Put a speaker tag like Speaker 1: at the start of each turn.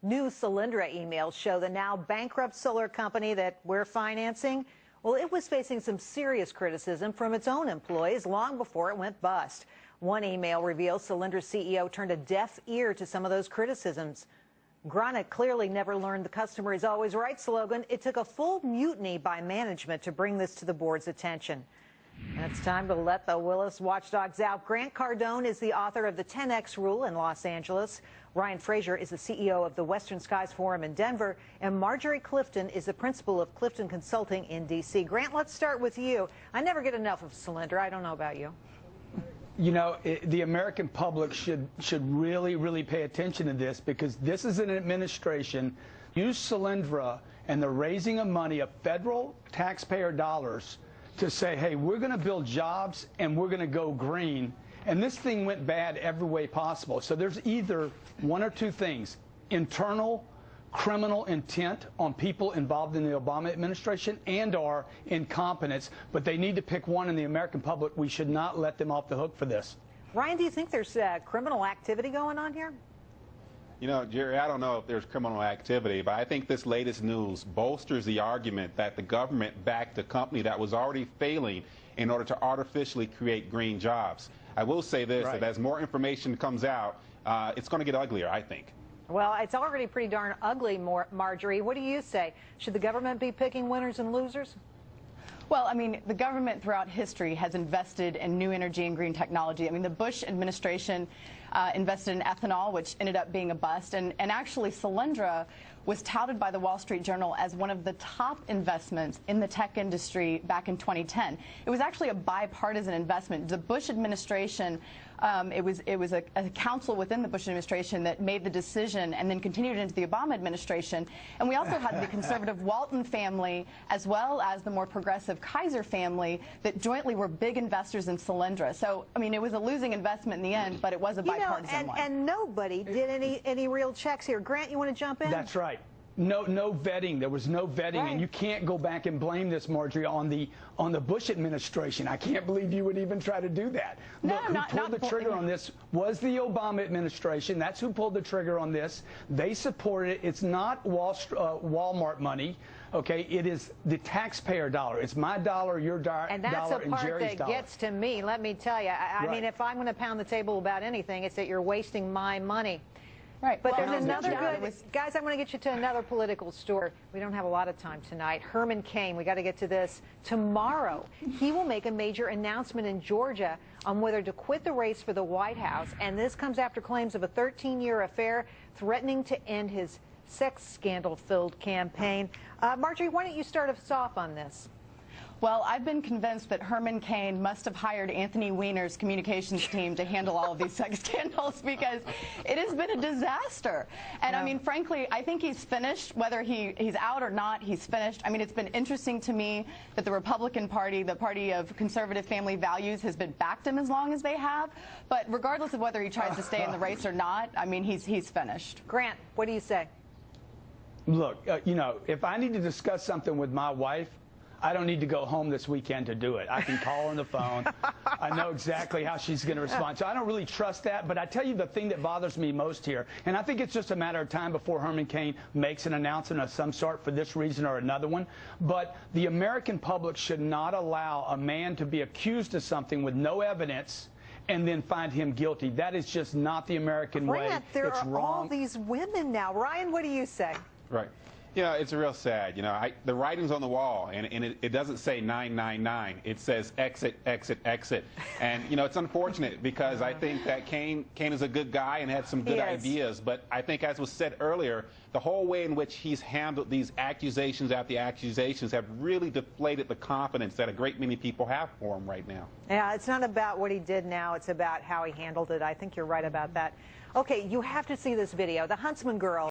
Speaker 1: New Solydra emails show the now bankrupt solar company that we're financing, well, it was facing some serious criticism from its own employees long before it went bust. One email reveals Solydra's CEO turned a deaf ear to some of those criticisms. Gronick clearly never learned the customer is always right slogan. It took a full mutiny by management to bring this to the board's attention. And it's time to let the Willis watchdogs out. Grant Cardone is the author of the 10X Rule in Los Angeles. Ryan Frazier is the CEO of the Western Skies Forum in Denver. And Marjorie Clifton is the principal of Clifton Consulting in D.C. Grant, let's start with you. I never get enough of Solydra. I don't know about you.
Speaker 2: You know, the American public should really pay attention to this, because this is an administration use Solydra and the raising of money of federal taxpayer dollars to say, hey, we're going to build jobs and we're going to go green. And this thing went bad every way possible. So there's either one or two things: internal criminal intent on people involved in the Obama administration and/or incompetence. But they need to pick one, in the American public. We should not let them off the hook for this.
Speaker 1: Ryan, do you think there's criminal activity going on here?
Speaker 3: You know, Jerry, I don't know if there's criminal activity, but I think this latest news bolsters the argument that the government backed a company that was already failing in order to artificially create green jobs. I will say this, that as more information comes out, it's going to get uglier, I think.
Speaker 1: Well, it's already pretty darn ugly, Marjorie. What do you say? Should the government be picking winners and losers?
Speaker 4: Well, I mean, the government throughout history has invested in new energy and green technology. I mean, the Bush administration invested in ethanol, which ended up being a bust. And actually, Solydra was touted by the Wall Street Journal as one of the top investments in the tech industry back in 2010. It was actually a bipartisan investment. The Bush administration, it was a council within the Bush administration that made the decision and then continued into the Obama administration. And we also had the conservative Walton family, as well as the more progressive Kaiser family, that jointly were big investors in Solydra. So, I mean, it was a losing investment in the end, but it was a bipartisan one.
Speaker 1: And nobody did any real checks here. Grant, you want to jump in?
Speaker 2: That's right. No vetting. There was no vetting, and you can't go back and blame this, Marjorie, on the Bush administration. I can't believe you would even try to do that.
Speaker 4: No,
Speaker 2: Look, who pulled the trigger on this was the Obama administration. That's who pulled the trigger on this. They supported it. It's not Walmart money. Okay, it is the taxpayer dollar. It's my dollar, your dollar, and
Speaker 1: that's the part
Speaker 2: Jerry's
Speaker 1: that
Speaker 2: dollar.
Speaker 1: gets to me. Let me tell you. I mean, if I'm going to pound the table about anything, it's that you're wasting my money.
Speaker 4: Right.
Speaker 1: But there's another good, guys, I want to get you to another political story. We don't have a lot of time tonight. Herman Cain, we got to get to this. Tomorrow, he will make a major announcement in Georgia on whether to quit the race for the White House. And this comes after claims of a 13-year affair threatening to end his sex scandal-filled campaign. Marjorie, why don't you start us off on this?
Speaker 4: Well, I've been convinced that Herman Cain must have hired Anthony Weiner's communications team to handle all of these sex scandals, because it has been a disaster. And I mean, frankly, I think he's finished. Whether he's out or not, he's finished. I mean, it's been interesting to me that the Republican Party, the party of conservative family values, has been backed him as long as they have. But regardless of whether he tries to stay in the race or not, I mean, he's finished.
Speaker 1: Grant, what do you say?
Speaker 2: Look, you know, if I need to discuss something with my wife, I don't need to go home this weekend to do it. I can call her on the phone. I know exactly how she's going to respond. So I don't really trust that. But I tell you the thing that bothers me most here, and I think it's just a matter of time before Herman Cain makes an announcement of some sort for this reason or another one. But the American public should not allow a man to be accused of something with no evidence and then find him guilty. That is just not the American way.
Speaker 1: There
Speaker 2: it's
Speaker 1: are
Speaker 2: wrong.
Speaker 1: all these women now. Ryan, what do you say?
Speaker 3: Right. Yeah, it's real sad. You know, the writing's on the wall, and it doesn't say 999. It says exit, exit, exit. And, you know, it's unfortunate, because I think that Cain is a good guy and had some good ideas. But I think, as was said earlier, the whole way in which he's handled these accusations after accusations have really deflated the confidence that a great many people have for him right now.
Speaker 1: Yeah, it's not about what he did now. It's about how he handled it. I think you're right about that. Okay, you have to see this video. The Huntsman girl.